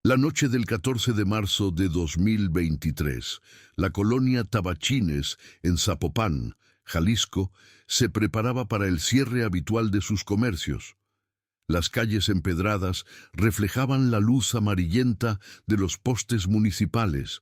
La noche del 14 de marzo de 2023, la colonia Tabachines, en Zapopan, Jalisco, se preparaba para el cierre habitual de sus comercios. Las calles empedradas reflejaban la luz amarillenta de los postes municipales,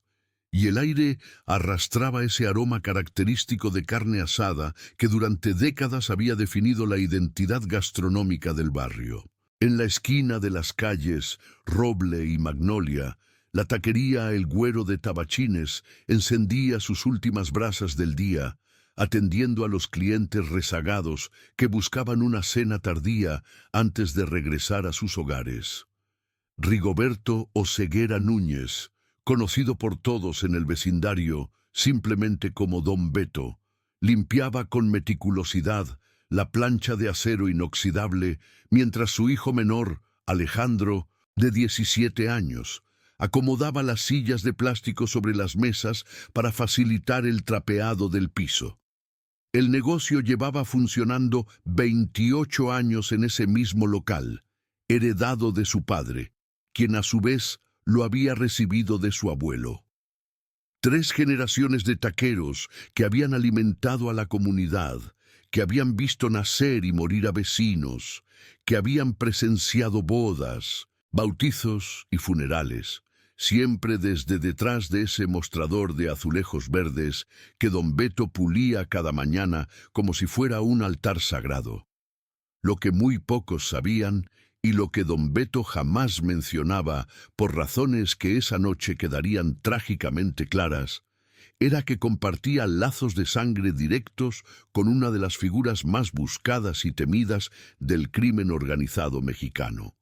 y el aire arrastraba ese aroma característico de carne asada que durante décadas había definido la identidad gastronómica del barrio. En la esquina de las calles Roble y Magnolia, la taquería El Güero de Tabachines encendía sus últimas brasas del día, atendiendo a los clientes rezagados que buscaban una cena tardía antes de regresar a sus hogares. Rigoberto Oseguera Núñez, conocido por todos en el vecindario simplemente como Don Beto, limpiaba con meticulosidad la plancha de acero inoxidable mientras su hijo menor, Alejandro, de 17 años, acomodaba las sillas de plástico sobre las mesas para facilitar el trapeado del piso. El negocio llevaba funcionando 28 años en ese mismo local, heredado de su padre, quien a su vez lo había recibido de su abuelo. 3 generaciones de taqueros que habían alimentado a la comunidad, que habían visto nacer y morir a vecinos, que habían presenciado bodas, bautizos y funerales, siempre desde detrás de ese mostrador de azulejos verdes que Don Beto pulía cada mañana como si fuera un altar sagrado. Lo que muy pocos sabían y lo que Don Beto jamás mencionaba, por razones que esa noche quedarían trágicamente claras, era que compartía lazos de sangre directos con una de las figuras más buscadas y temidas del crimen organizado mexicano.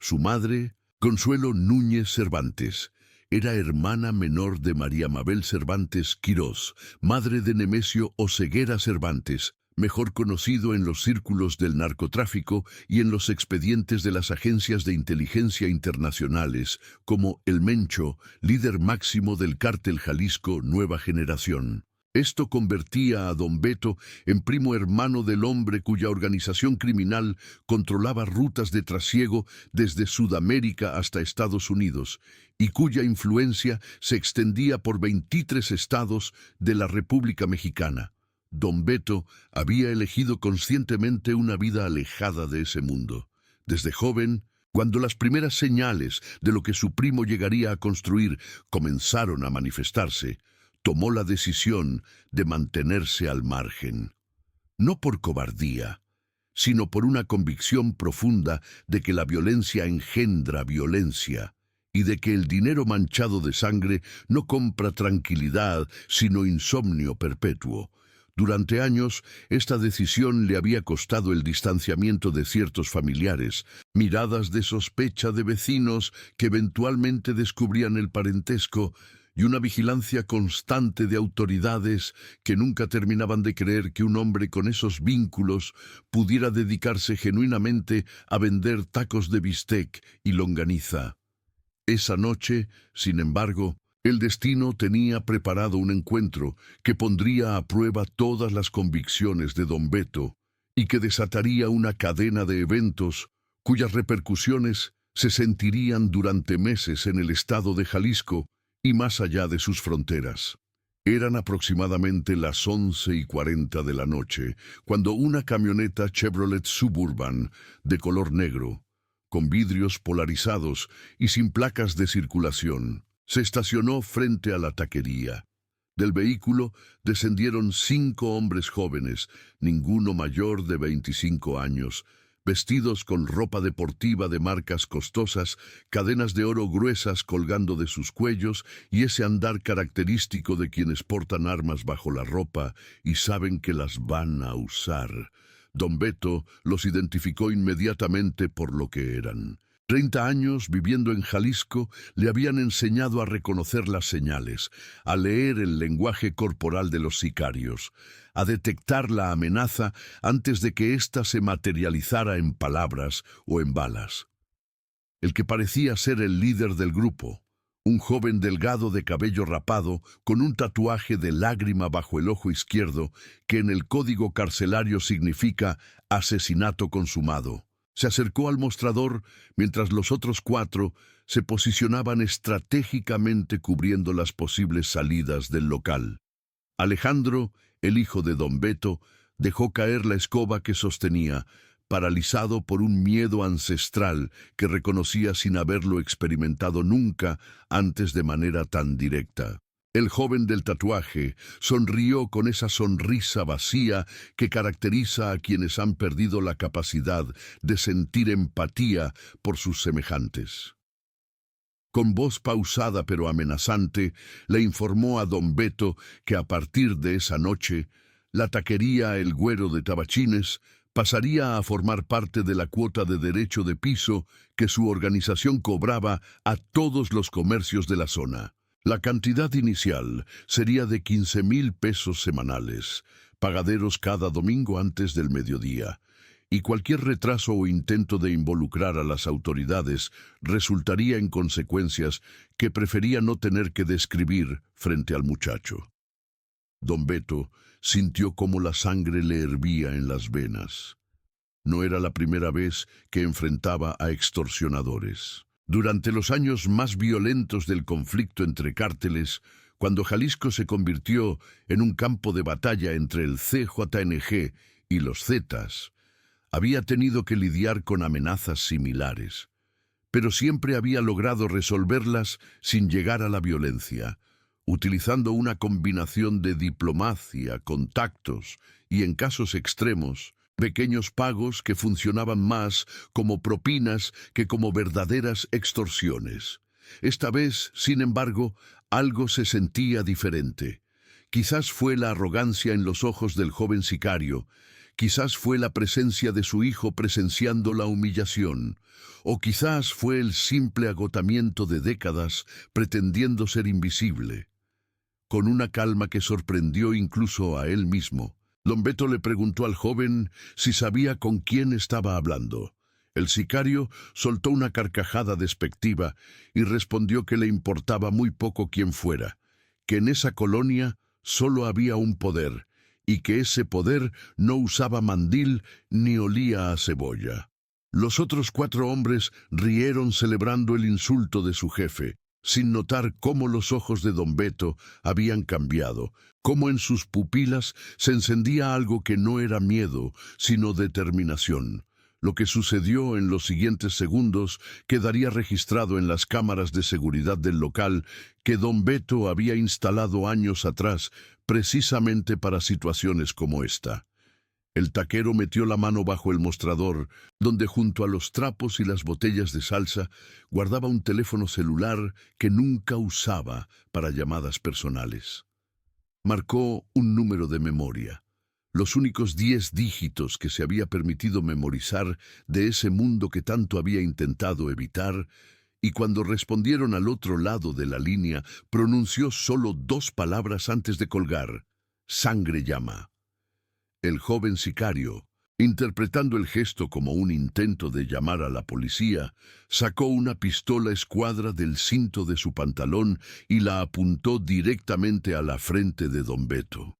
Su madre, Consuelo Núñez Cervantes, era hermana menor de María Mabel Cervantes Quirós, madre de Nemesio Oseguera Cervantes, mejor conocido en los círculos del narcotráfico y en los expedientes de las agencias de inteligencia internacionales, como El Mencho, líder máximo del cártel Jalisco Nueva Generación. Esto convertía a Don Beto en primo hermano del hombre cuya organización criminal controlaba rutas de trasiego desde Sudamérica hasta Estados Unidos y cuya influencia se extendía por 23 estados de la República Mexicana. Don Beto había elegido conscientemente una vida alejada de ese mundo. Desde joven, cuando las primeras señales de lo que su primo llegaría a construir comenzaron a manifestarse, tomó la decisión de mantenerse al margen. No por cobardía, sino por una convicción profunda de que la violencia engendra violencia y de que el dinero manchado de sangre no compra tranquilidad, sino insomnio perpetuo. Durante años, esta decisión le había costado el distanciamiento de ciertos familiares, miradas de sospecha de vecinos que eventualmente descubrían el parentesco y una vigilancia constante de autoridades que nunca terminaban de creer que un hombre con esos vínculos pudiera dedicarse genuinamente a vender tacos de bistec y longaniza. Esa noche, sin embargo, el destino tenía preparado un encuentro que pondría a prueba todas las convicciones de Don Beto y que desataría una cadena de eventos cuyas repercusiones se sentirían durante meses en el estado de Jalisco y más allá de sus fronteras. Eran aproximadamente las 11:40 de la noche cuando una camioneta Chevrolet Suburban de color negro, con vidrios polarizados y sin placas de circulación, se estacionó frente a la taquería. Del vehículo descendieron 5 hombres jóvenes, ninguno mayor de 25 años, vestidos con ropa deportiva de marcas costosas, cadenas de oro gruesas colgando de sus cuellos y ese andar característico de quienes portan armas bajo la ropa y saben que las van a usar. Don Beto los identificó inmediatamente por lo que eran. 30 años viviendo en Jalisco le habían enseñado a reconocer las señales, a leer el lenguaje corporal de los sicarios, a detectar la amenaza antes de que ésta se materializara en palabras o en balas. El que parecía ser el líder del grupo, un joven delgado de cabello rapado, con un tatuaje de lágrima bajo el ojo izquierdo, que en el código carcelario significa asesinato consumado, se acercó al mostrador mientras los otros 4 se posicionaban estratégicamente cubriendo las posibles salidas del local. Alejandro, el hijo de don Beto, dejó caer la escoba que sostenía, paralizado por un miedo ancestral que reconocía sin haberlo experimentado nunca antes de manera tan directa. El joven del tatuaje sonrió con esa sonrisa vacía que caracteriza a quienes han perdido la capacidad de sentir empatía por sus semejantes. Con voz pausada pero amenazante, le informó a don Beto que a partir de esa noche, la taquería El Güero de Tabachines pasaría a formar parte de la cuota de derecho de piso que su organización cobraba a todos los comercios de la zona. La cantidad inicial sería de 15,000 pesos semanales, pagaderos cada domingo antes del mediodía, y cualquier retraso o intento de involucrar a las autoridades resultaría en consecuencias que prefería no tener que describir frente al muchacho. Don Beto sintió cómo la sangre le hervía en las venas. No era la primera vez que enfrentaba a extorsionadores. Durante los años más violentos del conflicto entre cárteles, cuando Jalisco se convirtió en un campo de batalla entre el CJNG y los Zetas, había tenido que lidiar con amenazas similares, pero siempre había logrado resolverlas sin llegar a la violencia, utilizando una combinación de diplomacia, contactos y, en casos extremos, pequeños pagos que funcionaban más como propinas que como verdaderas extorsiones. Esta vez, sin embargo, algo se sentía diferente. Quizás fue la arrogancia en los ojos del joven sicario, quizás fue la presencia de su hijo presenciando la humillación, o quizás fue el simple agotamiento de décadas pretendiendo ser invisible. Con una calma que sorprendió incluso a él mismo, don Beto le preguntó al joven si sabía con quién estaba hablando. El sicario soltó una carcajada despectiva y respondió que le importaba muy poco quién fuera, que en esa colonia solo había un poder, y que ese poder no usaba mandil ni olía a cebolla. Los otros 4 hombres rieron celebrando el insulto de su jefe, sin notar cómo los ojos de don Beto habían cambiado, cómo en sus pupilas se encendía algo que no era miedo, sino determinación. Lo que sucedió en los siguientes segundos quedaría registrado en las cámaras de seguridad del local que don Beto había instalado años atrás, precisamente para situaciones como esta. El taquero metió la mano bajo el mostrador, donde junto a los trapos y las botellas de salsa guardaba un teléfono celular que nunca usaba para llamadas personales. Marcó un número de memoria, los únicos 10 dígitos que se había permitido memorizar de ese mundo que tanto había intentado evitar, y cuando respondieron al otro lado de la línea, pronunció solo 2 palabras antes de colgar: sangre llama. El joven sicario, interpretando el gesto como un intento de llamar a la policía, sacó una pistola escuadra del cinto de su pantalón y la apuntó directamente a la frente de don Beto.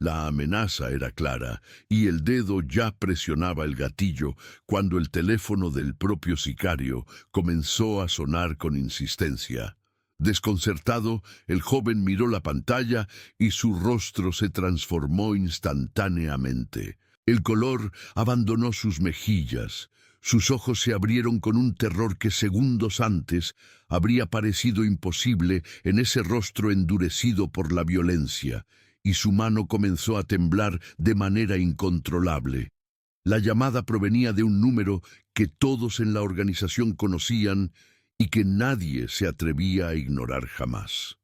La amenaza era clara y el dedo ya presionaba el gatillo cuando el teléfono del propio sicario comenzó a sonar con insistencia. Desconcertado, el joven miró la pantalla y su rostro se transformó instantáneamente. El color abandonó sus mejillas, sus ojos se abrieron con un terror que segundos antes habría parecido imposible en ese rostro endurecido por la violencia, y su mano comenzó a temblar de manera incontrolable. La llamada provenía de un número que todos en la organización conocían y que nadie se atrevía a ignorar jamás.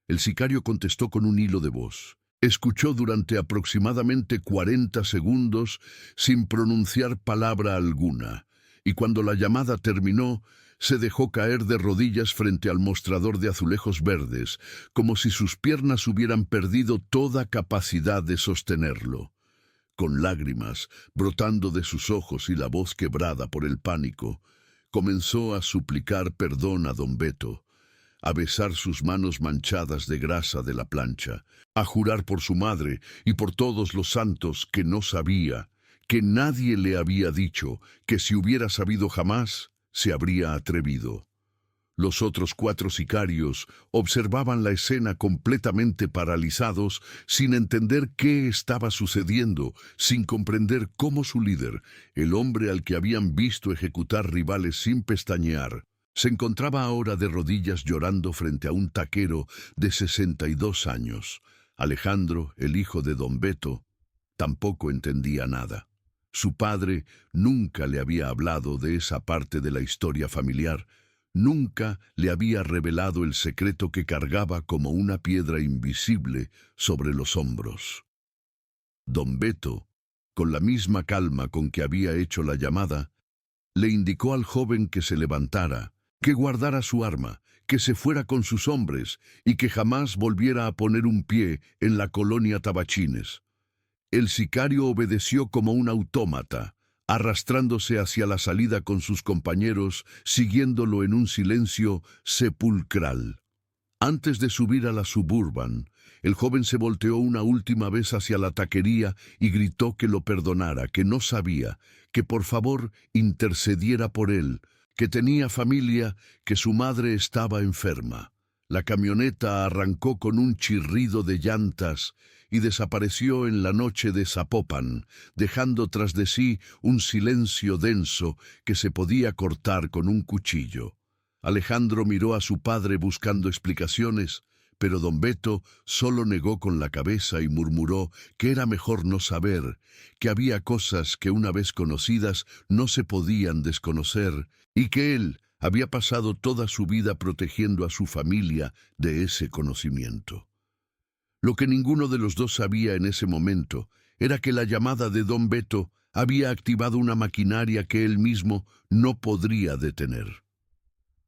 El sicario contestó con un hilo de voz. Escuchó durante aproximadamente 40 segundos sin pronunciar palabra alguna, y cuando la llamada terminó, se dejó caer de rodillas frente al mostrador de azulejos verdes, como si sus piernas hubieran perdido toda capacidad de sostenerlo. Con lágrimas brotando de sus ojos y la voz quebrada por el pánico, comenzó a suplicar perdón a don Beto, a besar sus manos manchadas de grasa de la plancha, a jurar por su madre y por todos los santos que no sabía, que nadie le había dicho, que si hubiera sabido jamás, se habría atrevido. Los otros 4 sicarios observaban la escena completamente paralizados, sin entender qué estaba sucediendo, sin comprender cómo su líder, el hombre al que habían visto ejecutar rivales sin pestañear, se encontraba ahora de rodillas llorando frente a un taquero de 62 años. Alejandro, el hijo de don Beto, tampoco entendía nada. Su padre nunca le había hablado de esa parte de la historia familiar, nunca le había revelado el secreto que cargaba como una piedra invisible sobre los hombros. Don Beto, con la misma calma con que había hecho la llamada, le indicó al joven que se levantara, que guardara su arma, que se fuera con sus hombres y que jamás volviera a poner un pie en la colonia Tabachines. El sicario obedeció como un autómata, arrastrándose hacia la salida con sus compañeros, siguiéndolo en un silencio sepulcral. Antes de subir a la Suburban, el joven se volteó una última vez hacia la taquería y gritó que lo perdonara, que no sabía, que por favor intercediera por él, que tenía familia, que su madre estaba enferma. La camioneta arrancó con un chirrido de llantas y desapareció en la noche de Zapopan, dejando tras de sí un silencio denso que se podía cortar con un cuchillo. Alejandro miró a su padre buscando explicaciones, pero don Beto solo negó con la cabeza y murmuró que era mejor no saber, que había cosas que una vez conocidas no se podían desconocer, y que él había pasado toda su vida protegiendo a su familia de ese conocimiento. Lo que ninguno de los dos sabía en ese momento era que la llamada de don Beto había activado una maquinaria que él mismo no podría detener.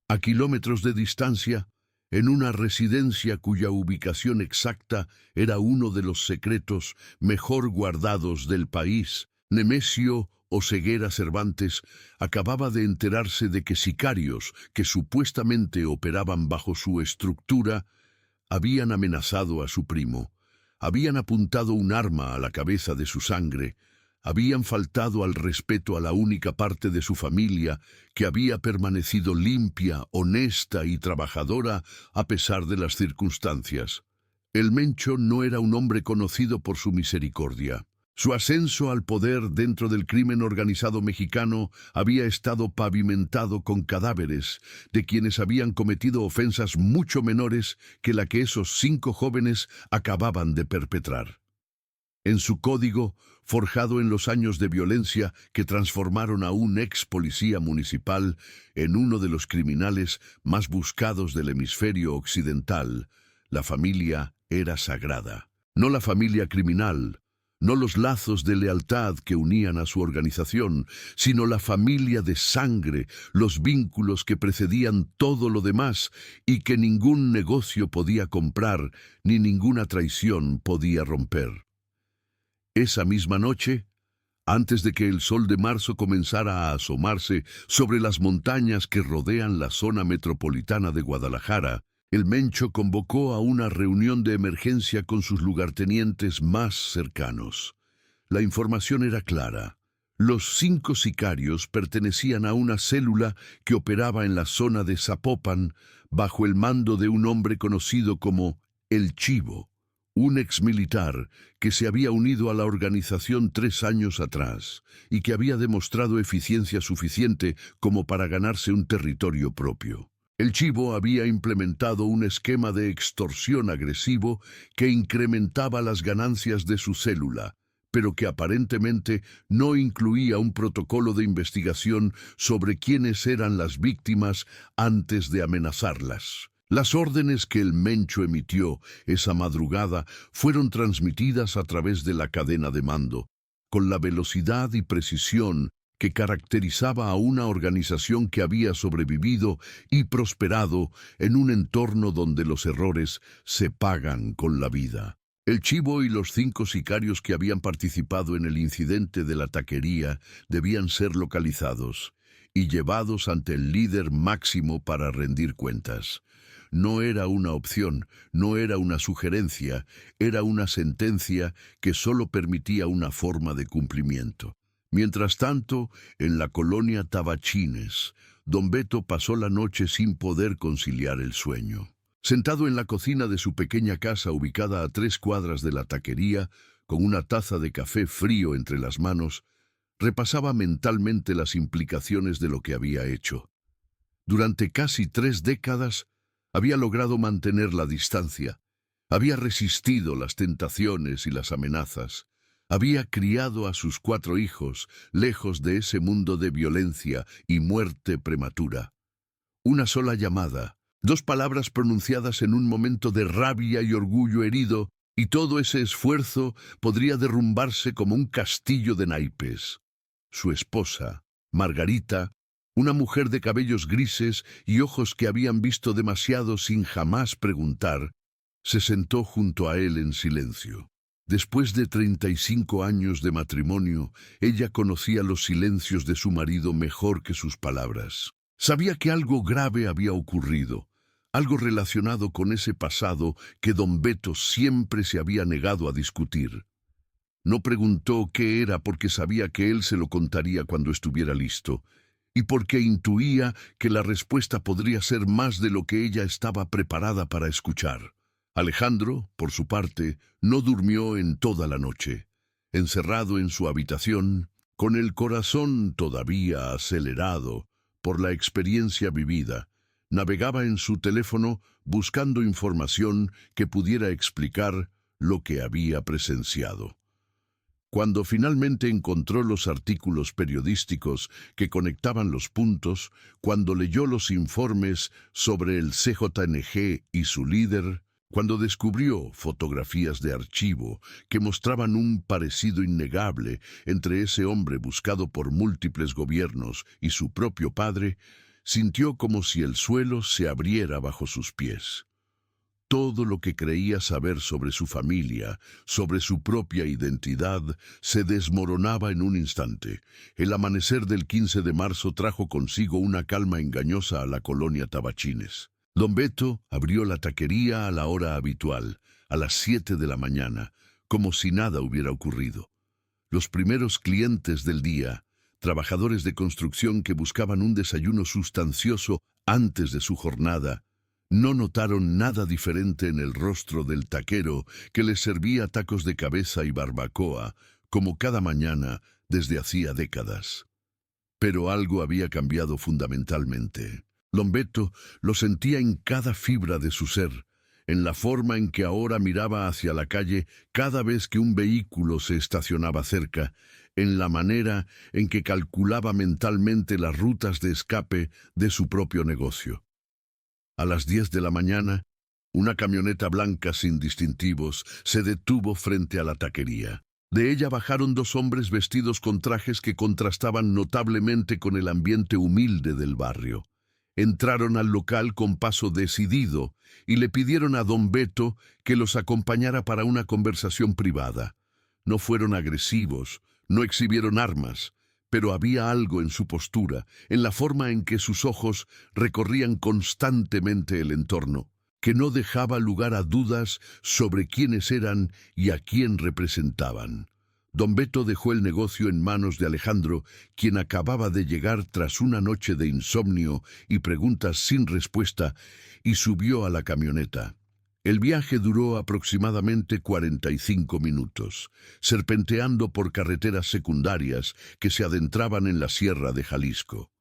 A kilómetros de distancia, en una residencia cuya ubicación exacta era uno de los secretos mejor guardados del país, Nemesio Oseguera Cervantes acababa de enterarse de que sicarios que supuestamente operaban bajo su estructura habían amenazado a su primo, habían apuntado un arma a la cabeza de su sangre, habían faltado al respeto a la única parte de su familia que había permanecido limpia, honesta y trabajadora a pesar de las circunstancias. El Mencho no era un hombre conocido por su misericordia. Su ascenso al poder dentro del crimen organizado mexicano había estado pavimentado con cadáveres de quienes habían cometido ofensas mucho menores que la que esos 5 jóvenes acababan de perpetrar. En su código, forjado en los años de violencia que transformaron a un ex policía municipal en uno de los criminales más buscados del hemisferio occidental, la familia era sagrada. No la familia criminal, no los lazos de lealtad que unían a su organización, sino la familia de sangre, los vínculos que precedían todo lo demás y que ningún negocio podía comprar ni ninguna traición podía romper. Esa misma noche, antes de que el sol de marzo comenzara a asomarse sobre las montañas que rodean la zona metropolitana de Guadalajara, el Mencho convocó a una reunión de emergencia con sus lugartenientes más cercanos. La información era clara. Los 5 sicarios pertenecían a una célula que operaba en la zona de Zapopan bajo el mando de un hombre conocido como El Chivo, un exmilitar que se había unido a la organización 3 años atrás y que había demostrado eficiencia suficiente como para ganarse un territorio propio. El Chivo había implementado un esquema de extorsión agresivo que incrementaba las ganancias de su célula, pero que aparentemente no incluía un protocolo de investigación sobre quiénes eran las víctimas antes de amenazarlas. Las órdenes que el Mencho emitió esa madrugada fueron transmitidas a través de la cadena de mando, con la velocidad y precisión que caracterizaba a una organización que había sobrevivido y prosperado en un entorno donde los errores se pagan con la vida. El Chivo y los 5 sicarios que habían participado en el incidente de la taquería debían ser localizados y llevados ante el líder máximo para rendir cuentas. No era una opción, no era una sugerencia, era una sentencia que solo permitía una forma de cumplimiento. Mientras tanto, en la colonia Tabachines, don Beto pasó la noche sin poder conciliar el sueño. Sentado en la cocina de su pequeña casa ubicada a 3 cuadras de la taquería, con una taza de café frío entre las manos, repasaba mentalmente las implicaciones de lo que había hecho. Durante casi 3 décadas había logrado mantener la distancia, había resistido las tentaciones y las amenazas, había criado a sus 4 hijos lejos de ese mundo de violencia y muerte prematura. Una sola llamada, 2 palabras pronunciadas en un momento de rabia y orgullo herido, y todo ese esfuerzo podría derrumbarse como un castillo de naipes. Su esposa, Margarita, una mujer de cabellos grises y ojos que habían visto demasiado sin jamás preguntar, se sentó junto a él en silencio. Después de 35 años de matrimonio, ella conocía los silencios de su marido mejor que sus palabras. Sabía que algo grave había ocurrido, algo relacionado con ese pasado que don Beto siempre se había negado a discutir. No preguntó qué era porque sabía que él se lo contaría cuando estuviera listo, y porque intuía que la respuesta podría ser más de lo que ella estaba preparada para escuchar. Alejandro, por su parte, no durmió en toda la noche. Encerrado en su habitación, con el corazón todavía acelerado por la experiencia vivida, navegaba en su teléfono buscando información que pudiera explicar lo que había presenciado. Cuando finalmente encontró los artículos periodísticos que conectaban los puntos, cuando leyó los informes sobre el CJNG y su líder, cuando descubrió fotografías de archivo que mostraban un parecido innegable entre ese hombre buscado por múltiples gobiernos y su propio padre, sintió como si el suelo se abriera bajo sus pies. Todo lo que creía saber sobre su familia, sobre su propia identidad, se desmoronaba en un instante. El amanecer del 15 de marzo trajo consigo una calma engañosa a la colonia Tabachines. Don Beto abrió la taquería a la hora habitual, a las 7 de la mañana, como si nada hubiera ocurrido. Los primeros clientes del día, trabajadores de construcción que buscaban un desayuno sustancioso antes de su jornada, no notaron nada diferente en el rostro del taquero que les servía tacos de cabeza y barbacoa, como cada mañana desde hacía décadas. Pero algo había cambiado fundamentalmente. Don Beto lo sentía en cada fibra de su ser, en la forma en que ahora miraba hacia la calle cada vez que un vehículo se estacionaba cerca, en la manera en que calculaba mentalmente las rutas de escape de su propio negocio. A las 10 de la mañana, una camioneta blanca sin distintivos se detuvo frente a la taquería. De ella bajaron 2 hombres vestidos con trajes que contrastaban notablemente con el ambiente humilde del barrio. Entraron al local con paso decidido y le pidieron a don Beto que los acompañara para una conversación privada. No fueron agresivos, no exhibieron armas, pero había algo en su postura, en la forma en que sus ojos recorrían constantemente el entorno, que no dejaba lugar a dudas sobre quiénes eran y a quién representaban. Don Beto dejó el negocio en manos de Alejandro, quien acababa de llegar tras una noche de insomnio y preguntas sin respuesta, y subió a la camioneta. El viaje duró aproximadamente 45 minutos, serpenteando por carreteras secundarias que se adentraban en la sierra de Jalisco.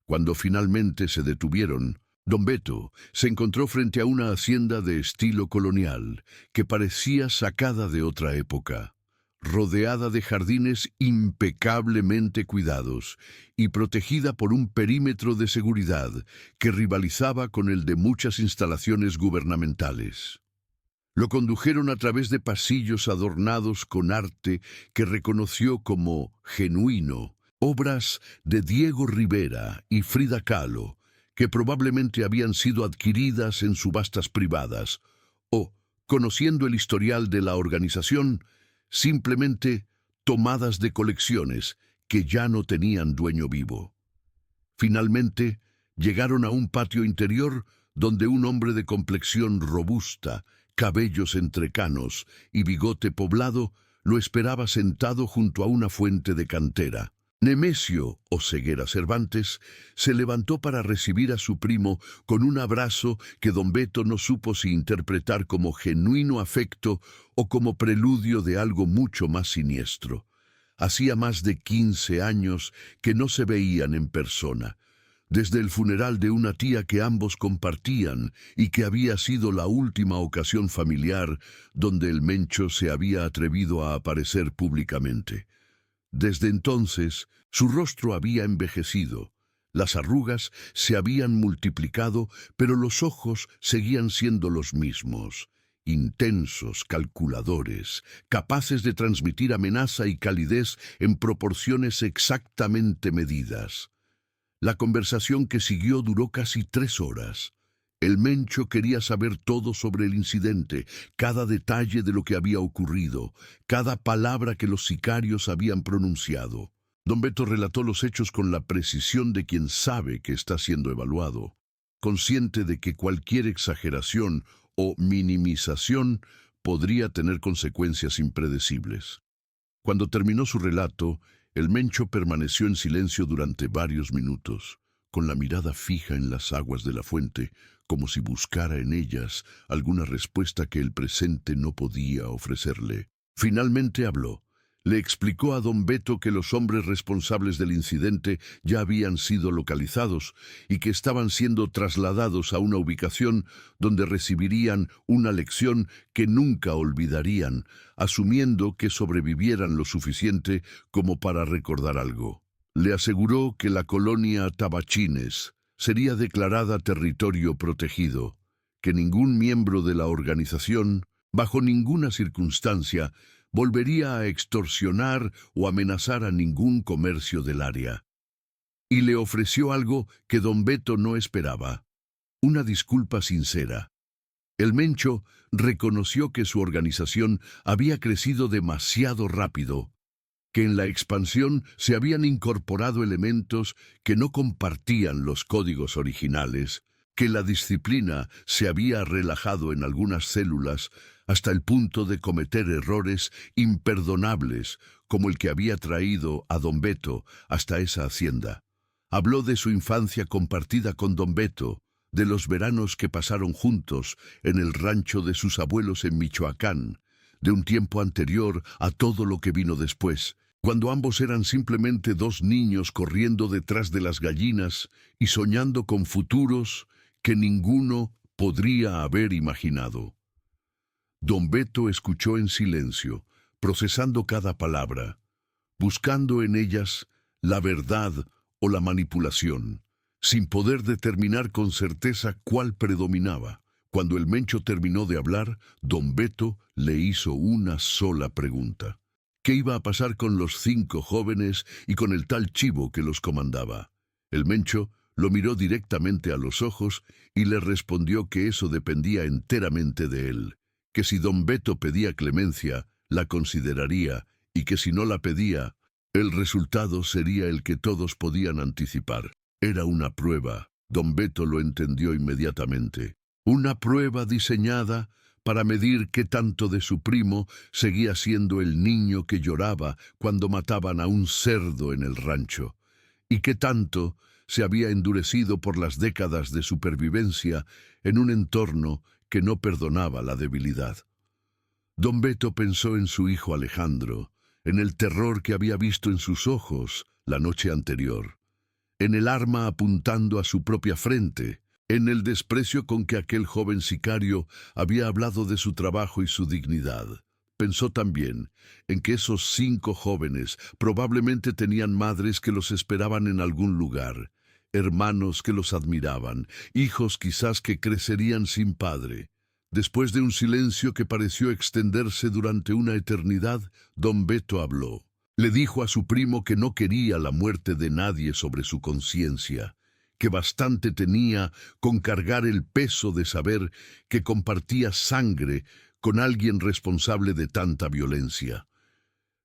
Cuando finalmente se detuvieron, don Beto se encontró frente a una hacienda de estilo colonial que parecía sacada de otra época, rodeada de jardines impecablemente cuidados y protegida por un perímetro de seguridad que rivalizaba con el de muchas instalaciones gubernamentales. Lo condujeron a través de pasillos adornados con arte que reconoció como genuino, obras de Diego Rivera y Frida Kahlo, que probablemente habían sido adquiridas en subastas privadas, o, conociendo el historial de la organización, simplemente tomadas de colecciones que ya no tenían dueño vivo. Finalmente, llegaron a un patio interior donde un hombre de complexión robusta, cabellos entrecanos y bigote poblado lo esperaba sentado junto a una fuente de cantera. Nemesio, o Ceguera Cervantes, se levantó para recibir a su primo con un abrazo que don Beto no supo si interpretar como genuino afecto o como preludio de algo mucho más siniestro. Hacía más de 15 años que no se veían en persona, desde el funeral de una tía que ambos compartían y que había sido la última ocasión familiar donde el Mencho se había atrevido a aparecer públicamente. Desde entonces, su rostro había envejecido, las arrugas se habían multiplicado, pero los ojos seguían siendo los mismos, intensos, calculadores, capaces de transmitir amenaza y calidez en proporciones exactamente medidas. La conversación que siguió duró casi 3 horas. El Mencho quería saber todo sobre el incidente, cada detalle de lo que había ocurrido, cada palabra que los sicarios habían pronunciado. Don Beto relató los hechos con la precisión de quien sabe que está siendo evaluado, consciente de que cualquier exageración o minimización podría tener consecuencias impredecibles. Cuando terminó su relato, el Mencho permaneció en silencio durante varios minutos, con la mirada fija en las aguas de la fuente, como si buscara en ellas alguna respuesta que el presente no podía ofrecerle. Finalmente habló. Le explicó a don Beto que los hombres responsables del incidente ya habían sido localizados y que estaban siendo trasladados a una ubicación donde recibirían una lección que nunca olvidarían, asumiendo que sobrevivieran lo suficiente como para recordar algo. Le aseguró que la colonia Tabachines sería declarada territorio protegido, que ningún miembro de la organización, bajo ninguna circunstancia, volvería a extorsionar o amenazar a ningún comercio del área. Y le ofreció algo que don Beto no esperaba, una disculpa sincera. El Mencho reconoció que su organización había crecido demasiado rápido, que en la expansión se habían incorporado elementos que no compartían los códigos originales, que la disciplina se había relajado en algunas células hasta el punto de cometer errores imperdonables como el que había traído a don Beto hasta esa hacienda. Habló de su infancia compartida con don Beto, de los veranos que pasaron juntos en el rancho de sus abuelos en Michoacán, de un tiempo anterior a todo lo que vino después, cuando ambos eran simplemente dos niños corriendo detrás de las gallinas y soñando con futuros que ninguno podría haber imaginado. Don Beto escuchó en silencio, procesando cada palabra, buscando en ellas la verdad o la manipulación, sin poder determinar con certeza cuál predominaba. Cuando el Mencho terminó de hablar, don Beto le hizo una sola pregunta. ¿Qué iba a pasar con los 5 jóvenes y con el tal Chivo que los comandaba? El Mencho lo miró directamente a los ojos y le respondió que eso dependía enteramente de él, que si don Beto pedía clemencia, la consideraría, y que si no la pedía, el resultado sería el que todos podían anticipar. Era una prueba, don Beto lo entendió inmediatamente. Una prueba diseñada para medir qué tanto de su primo seguía siendo el niño que lloraba cuando mataban a un cerdo en el rancho, y qué tanto se había endurecido por las décadas de supervivencia en un entorno que no perdonaba la debilidad. Don Beto pensó en su hijo Alejandro, en el terror que había visto en sus ojos la noche anterior, en el arma apuntando a su propia frente, en el desprecio con que aquel joven sicario había hablado de su trabajo y su dignidad. Pensó también en que esos 5 jóvenes probablemente tenían madres que los esperaban en algún lugar, hermanos que los admiraban, hijos quizás que crecerían sin padre. Después de un silencio que pareció extenderse durante una eternidad, don Beto habló. Le dijo a su primo que no quería la muerte de nadie sobre su conciencia, que bastante tenía con cargar el peso de saber que compartía sangre con alguien responsable de tanta violencia.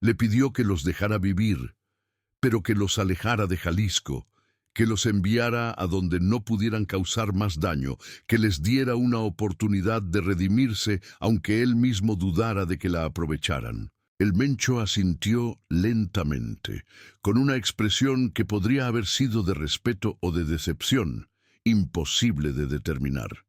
Le pidió que los dejara vivir, pero que los alejara de Jalisco, que los enviara a donde no pudieran causar más daño, que les diera una oportunidad de redimirse, aunque él mismo dudara de que la aprovecharan. El Mencho asintió lentamente, con una expresión que podría haber sido de respeto o de decepción, imposible de determinar.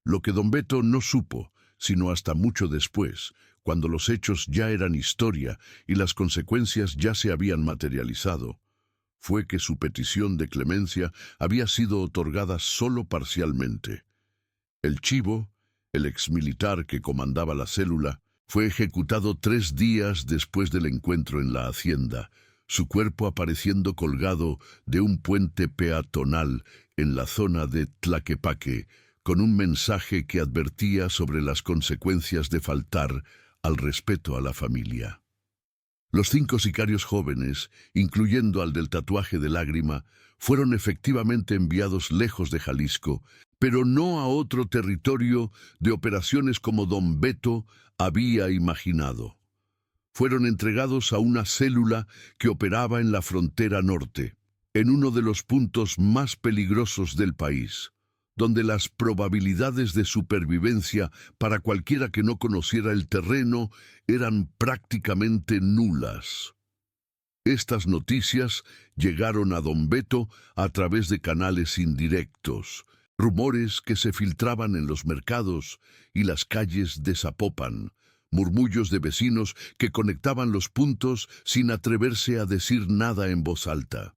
Lo que don Beto no supo, sino hasta mucho después, cuando los hechos ya eran historia y las consecuencias ya se habían materializado, fue que su petición de clemencia había sido otorgada solo parcialmente. El Chivo, el exmilitar que comandaba la célula, fue ejecutado 3 días después del encuentro en la hacienda, su cuerpo apareciendo colgado de un puente peatonal en la zona de Tlaquepaque, con un mensaje que advertía sobre las consecuencias de faltar al respeto a la familia. Los 5 sicarios jóvenes, incluyendo al del tatuaje de lágrima, fueron efectivamente enviados lejos de Jalisco, pero no a otro territorio de operaciones como don Beto había imaginado. Fueron entregados a una célula que operaba en la frontera norte, en uno de los puntos más peligrosos del país, donde las probabilidades de supervivencia para cualquiera que no conociera el terreno eran prácticamente nulas. Estas noticias llegaron a don Beto a través de canales indirectos, rumores que se filtraban en los mercados y las calles de Zapopan, murmullos de vecinos que conectaban los puntos sin atreverse a decir nada en voz alta.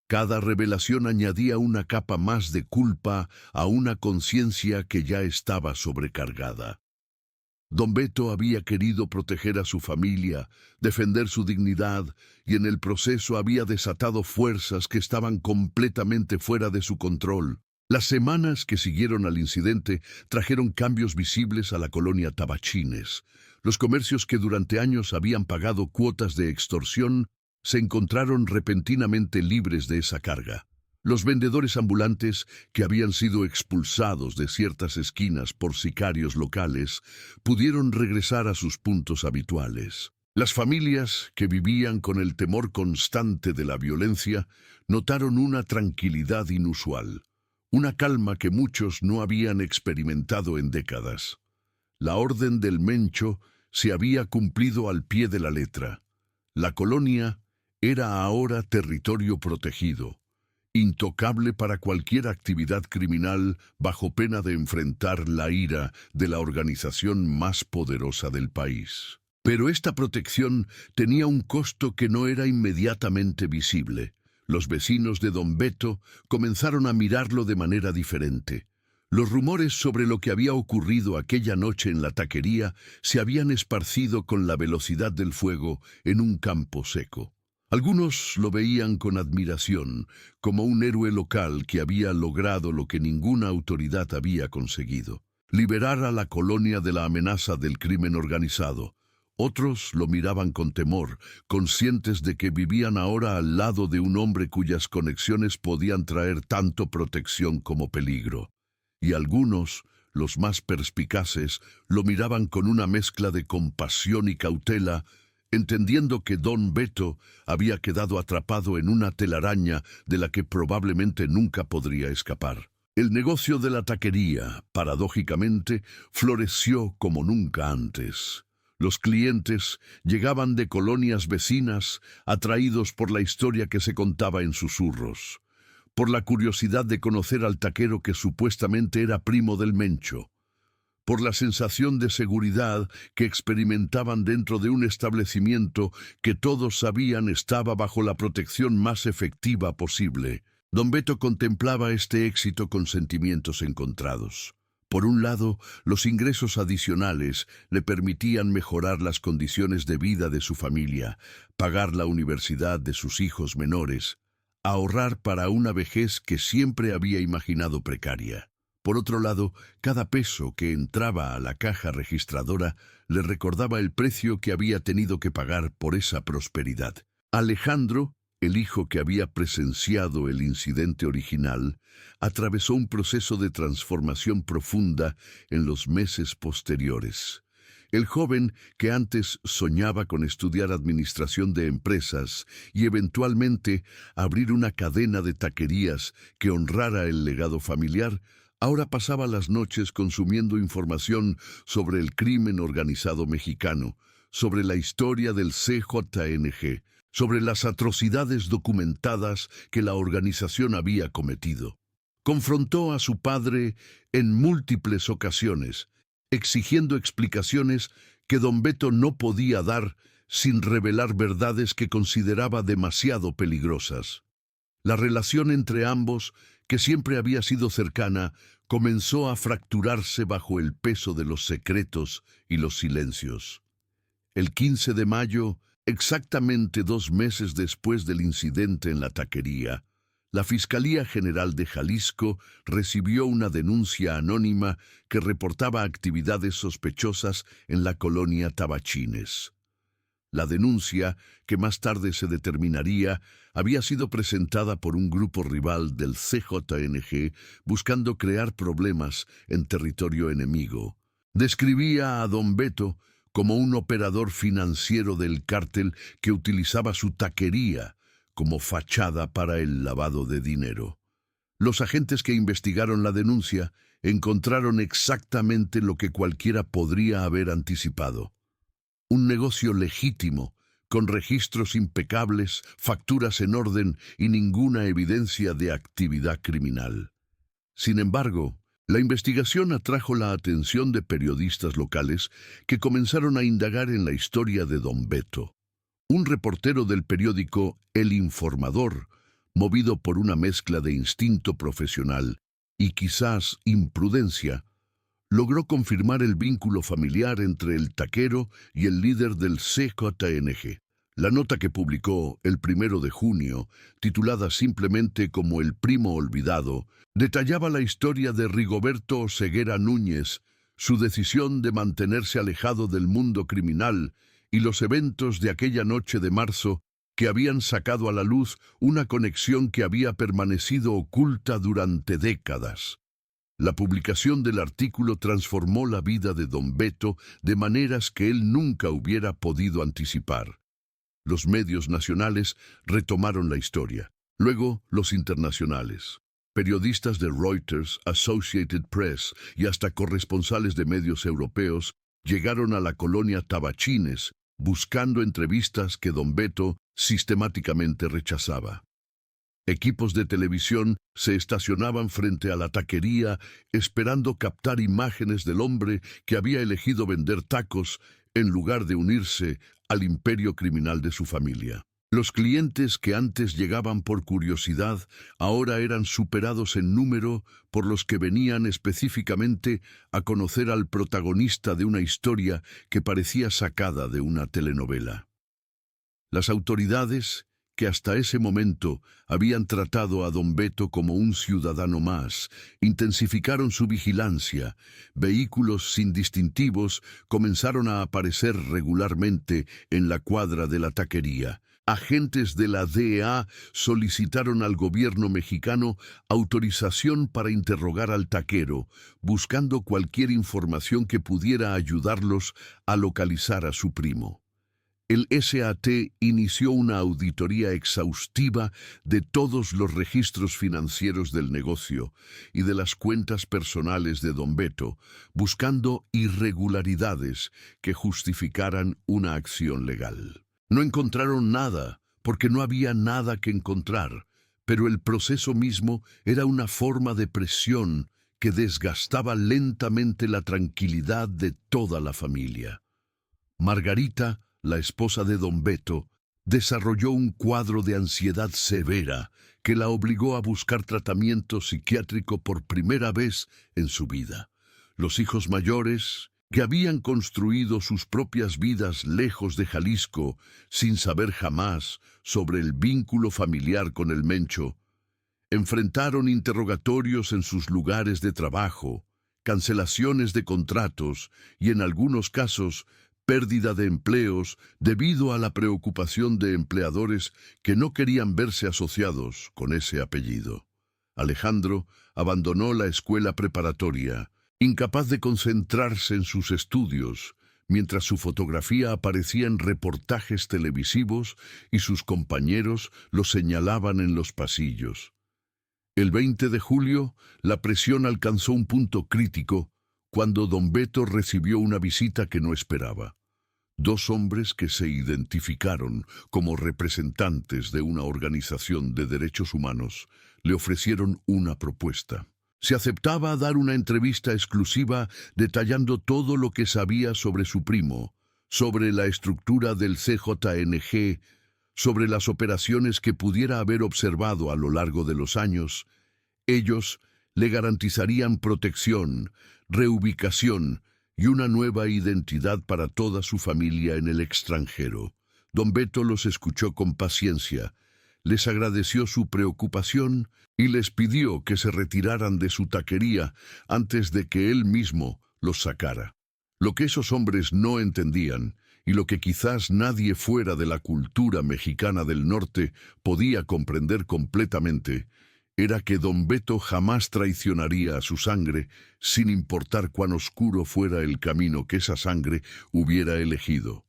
Cada revelación añadía una capa más de culpa a una conciencia que ya estaba sobrecargada. Don Beto había querido proteger a su familia, defender su dignidad, y en el proceso había desatado fuerzas que estaban completamente fuera de su control. Las semanas que siguieron al incidente trajeron cambios visibles a la colonia Tabachines. Los comercios que durante años habían pagado cuotas de extorsión se encontraron repentinamente libres de esa carga. Los vendedores ambulantes, que habían sido expulsados de ciertas esquinas por sicarios locales, pudieron regresar a sus puntos habituales. Las familias, que vivían con el temor constante de la violencia, notaron una tranquilidad inusual, una calma que muchos no habían experimentado en décadas. La orden del Mencho se había cumplido al pie de la letra. La colonia era ahora territorio protegido, intocable para cualquier actividad criminal bajo pena de enfrentar la ira de la organización más poderosa del país. Pero esta protección tenía un costo que no era inmediatamente visible. Los vecinos de don Beto comenzaron a mirarlo de manera diferente. Los rumores sobre lo que había ocurrido aquella noche en la taquería se habían esparcido con la velocidad del fuego en un campo seco. Algunos lo veían con admiración, como un héroe local que había logrado lo que ninguna autoridad había conseguido: liberar a la colonia de la amenaza del crimen organizado. Otros lo miraban con temor, conscientes de que vivían ahora al lado de un hombre cuyas conexiones podían traer tanto protección como peligro. Y algunos, los más perspicaces, lo miraban con una mezcla de compasión y cautela, entendiendo que don Beto había quedado atrapado en una telaraña de la que probablemente nunca podría escapar. El negocio de la taquería, paradójicamente, floreció como nunca antes. Los clientes llegaban de colonias vecinas, atraídos por la historia que se contaba en susurros, por la curiosidad de conocer al taquero que supuestamente era primo del Mencho, por la sensación de seguridad que experimentaban dentro de un establecimiento que todos sabían estaba bajo la protección más efectiva posible. Don Beto contemplaba este éxito con sentimientos encontrados. Por un lado, los ingresos adicionales le permitían mejorar las condiciones de vida de su familia, pagar la universidad de sus hijos menores, ahorrar para una vejez que siempre había imaginado precaria. Por otro lado, cada peso que entraba a la caja registradora le recordaba el precio que había tenido que pagar por esa prosperidad. Alejandro, el hijo que había presenciado el incidente original, atravesó un proceso de transformación profunda en los meses posteriores. El joven, que antes soñaba con estudiar administración de empresas y eventualmente abrir una cadena de taquerías que honrara el legado familiar, ahora pasaba las noches consumiendo información sobre el crimen organizado mexicano, sobre la historia del CJNG, sobre las atrocidades documentadas que la organización había cometido. Confrontó a su padre en múltiples ocasiones, exigiendo explicaciones que don Beto no podía dar sin revelar verdades que consideraba demasiado peligrosas. La relación entre ambos, que siempre había sido cercana, comenzó a fracturarse bajo el peso de los secretos y los silencios. El 15 de mayo, exactamente 2 meses después del incidente en la taquería, la Fiscalía General de Jalisco recibió una denuncia anónima que reportaba actividades sospechosas en la colonia Tabachines. La denuncia, que más tarde se determinaría, había sido presentada por un grupo rival del CJNG buscando crear problemas en territorio enemigo. Describía a don Beto como un operador financiero del cártel que utilizaba su taquería como fachada para el lavado de dinero. Los agentes que investigaron la denuncia encontraron exactamente lo que cualquiera podría haber anticipado. Un negocio legítimo, con registros impecables, facturas en orden y ninguna evidencia de actividad criminal. Sin embargo, la investigación atrajo la atención de periodistas locales que comenzaron a indagar en la historia de don Beto. Un reportero del periódico El Informador, movido por una mezcla de instinto profesional y quizás imprudencia, logró confirmar el vínculo familiar entre el taquero y el líder del CJNG. La nota que publicó el 1 de junio, titulada simplemente como El Primo Olvidado, detallaba la historia de Rigoberto Oseguera Núñez, su decisión de mantenerse alejado del mundo criminal y los eventos de aquella noche de marzo que habían sacado a la luz una conexión que había permanecido oculta durante décadas. La publicación del artículo transformó la vida de don Beto de maneras que él nunca hubiera podido anticipar. Los medios nacionales retomaron la historia, luego los internacionales. Periodistas de Reuters, Associated Press y hasta corresponsales de medios europeos llegaron a la colonia Tabachines buscando entrevistas que don Beto sistemáticamente rechazaba. Equipos de televisión se estacionaban frente a la taquería esperando captar imágenes del hombre que había elegido vender tacos en lugar de unirse al imperio criminal de su familia. Los clientes que antes llegaban por curiosidad ahora eran superados en número por los que venían específicamente a conocer al protagonista de una historia que parecía sacada de una telenovela. Las autoridades, que hasta ese momento habían tratado a don Beto como un ciudadano más, intensificaron su vigilancia. Vehículos sin distintivos comenzaron a aparecer regularmente en la cuadra de la taquería. Agentes de la DEA solicitaron al gobierno mexicano autorización para interrogar al taquero, buscando cualquier información que pudiera ayudarlos a localizar a su primo. El SAT inició una auditoría exhaustiva de todos los registros financieros del negocio y de las cuentas personales de don Beto, buscando irregularidades que justificaran una acción legal. No encontraron nada, porque no había nada que encontrar, pero el proceso mismo era una forma de presión que desgastaba lentamente la tranquilidad de toda la familia. Margarita, la esposa de don Beto, desarrolló un cuadro de ansiedad severa que la obligó a buscar tratamiento psiquiátrico por primera vez en su vida. Los hijos mayores, que habían construido sus propias vidas lejos de Jalisco, sin saber jamás sobre el vínculo familiar con el Mencho, enfrentaron interrogatorios en sus lugares de trabajo, cancelaciones de contratos y, en algunos casos, pérdida de empleos debido a la preocupación de empleadores que no querían verse asociados con ese apellido. Alejandro abandonó la escuela preparatoria, incapaz de concentrarse en sus estudios, mientras su fotografía aparecía en reportajes televisivos y sus compañeros lo señalaban en los pasillos. El 20 de julio, la presión alcanzó un punto crítico cuando don Beto recibió una visita que no esperaba. Dos hombres que se identificaron como representantes de una organización de derechos humanos le ofrecieron una propuesta. Se aceptaba dar una entrevista exclusiva detallando todo lo que sabía sobre su primo, sobre la estructura del CJNG, sobre las operaciones que pudiera haber observado a lo largo de los años. Ellos le garantizarían protección, reubicación y una nueva identidad para toda su familia en el extranjero. Don Beto los escuchó con paciencia, les agradeció su preocupación y les pidió que se retiraran de su taquería antes de que él mismo los sacara. Lo que esos hombres no entendían, y lo que quizás nadie fuera de la cultura mexicana del norte podía comprender completamente, era que don Beto jamás traicionaría a su sangre, sin importar cuán oscuro fuera el camino que esa sangre hubiera elegido.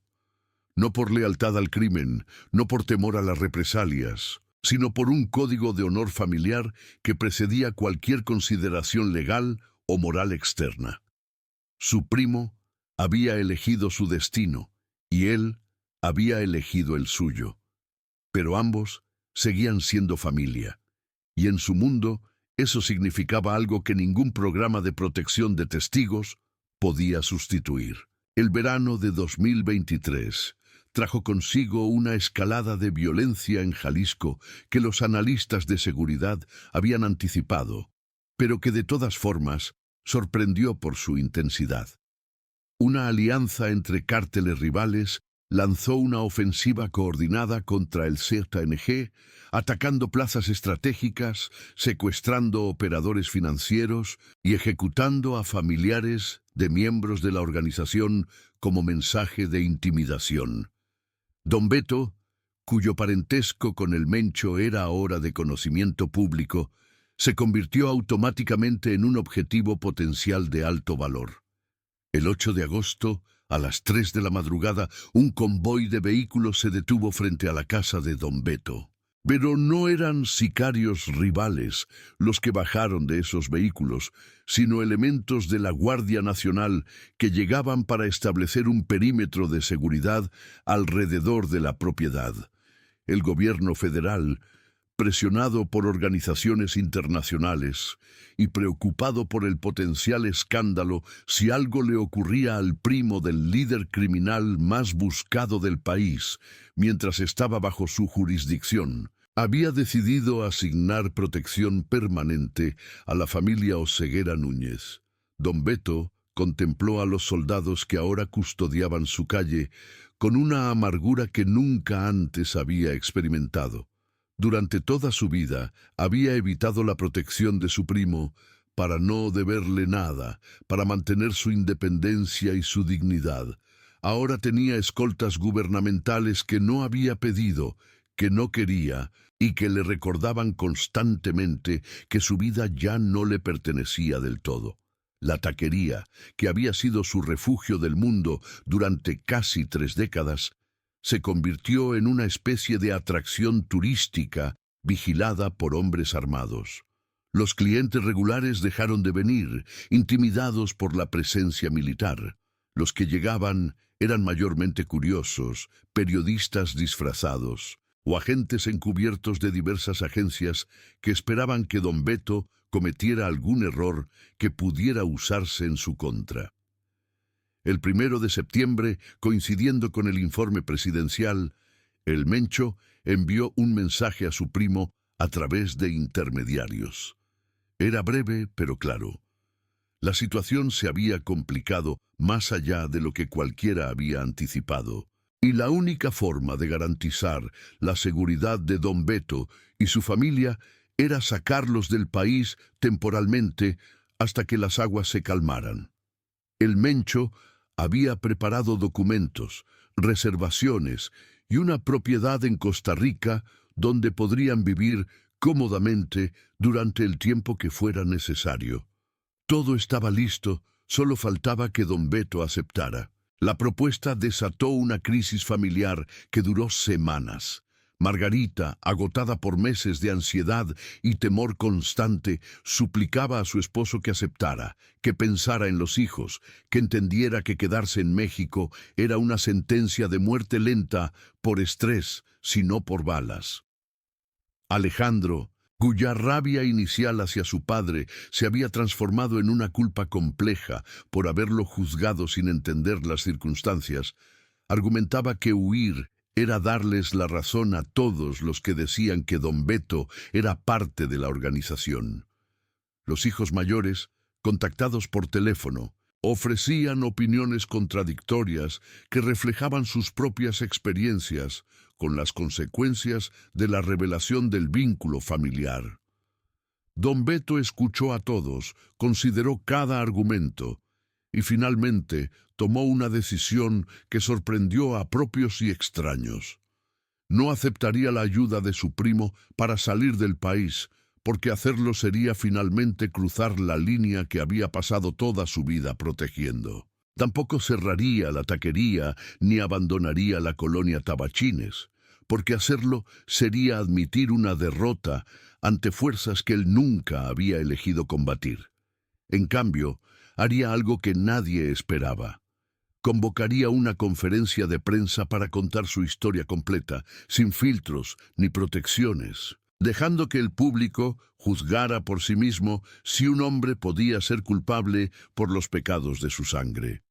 No por lealtad al crimen, no por temor a las represalias, sino por un código de honor familiar que precedía cualquier consideración legal o moral externa. Su primo había elegido su destino, y él había elegido el suyo. Pero ambos seguían siendo familia, y en su mundo eso significaba algo que ningún programa de protección de testigos podía sustituir. El verano de 2023 trajo consigo una escalada de violencia en Jalisco que los analistas de seguridad habían anticipado, pero que de todas formas sorprendió por su intensidad. Una alianza entre cárteles rivales lanzó una ofensiva coordinada contra el CJNG, atacando plazas estratégicas, secuestrando operadores financieros y ejecutando a familiares de miembros de la organización como mensaje de intimidación. Don Beto, cuyo parentesco con el Mencho era ahora de conocimiento público, se convirtió automáticamente en un objetivo potencial de alto valor. El 8 de agosto, a las 3 de la madrugada, un convoy de vehículos se detuvo frente a la casa de don Beto. Pero no eran sicarios rivales los que bajaron de esos vehículos, sino elementos de la Guardia Nacional que llegaban para establecer un perímetro de seguridad alrededor de la propiedad. El gobierno federal, presionado por organizaciones internacionales y preocupado por el potencial escándalo si algo le ocurría al primo del líder criminal más buscado del país, mientras estaba bajo su jurisdicción, había decidido asignar protección permanente a la familia Oseguera Núñez. Don Beto contempló a los soldados que ahora custodiaban su calle con una amargura que nunca antes había experimentado. Durante toda su vida había evitado la protección de su primo para no deberle nada, para mantener su independencia y su dignidad. Ahora tenía escoltas gubernamentales que no había pedido, que no quería y que le recordaban constantemente que su vida ya no le pertenecía del todo. La taquería, que había sido su refugio del mundo durante casi 3 décadas, se convirtió en una especie de atracción turística vigilada por hombres armados. Los clientes regulares dejaron de venir, intimidados por la presencia militar. Los que llegaban eran mayormente curiosos, periodistas disfrazados o agentes encubiertos de diversas agencias que esperaban que don Beto cometiera algún error que pudiera usarse en su contra. El 1 de septiembre, coincidiendo con el informe presidencial, el Mencho envió un mensaje a su primo a través de intermediarios. Era breve, pero claro. La situación se había complicado más allá de lo que cualquiera había anticipado, y la única forma de garantizar la seguridad de don Beto y su familia era sacarlos del país temporalmente hasta que las aguas se calmaran. El Mencho había preparado documentos, reservaciones y una propiedad en Costa Rica donde podrían vivir cómodamente durante el tiempo que fuera necesario. Todo estaba listo, solo faltaba que don Beto aceptara. La propuesta desató una crisis familiar que duró semanas. Margarita, agotada por meses de ansiedad y temor constante, suplicaba a su esposo que aceptara, que pensara en los hijos, que entendiera que quedarse en México era una sentencia de muerte lenta por estrés, sino por balas. Alejandro, cuya rabia inicial hacia su padre se había transformado en una culpa compleja por haberlo juzgado sin entender las circunstancias, argumentaba que huir era darles la razón a todos los que decían que don Beto era parte de la organización. Los hijos mayores, contactados por teléfono, ofrecían opiniones contradictorias que reflejaban sus propias experiencias con las consecuencias de la revelación del vínculo familiar. Don Beto escuchó a todos, consideró cada argumento y finalmente tomó una decisión que sorprendió a propios y extraños. No aceptaría la ayuda de su primo para salir del país, porque hacerlo sería finalmente cruzar la línea que había pasado toda su vida protegiendo. Tampoco cerraría la taquería ni abandonaría la colonia Tabachines, porque hacerlo sería admitir una derrota ante fuerzas que él nunca había elegido combatir. En cambio, haría algo que nadie esperaba. Convocaría una conferencia de prensa para contar su historia completa, sin filtros ni protecciones, dejando que el público juzgara por sí mismo si un hombre podía ser culpable por los pecados de su sangre.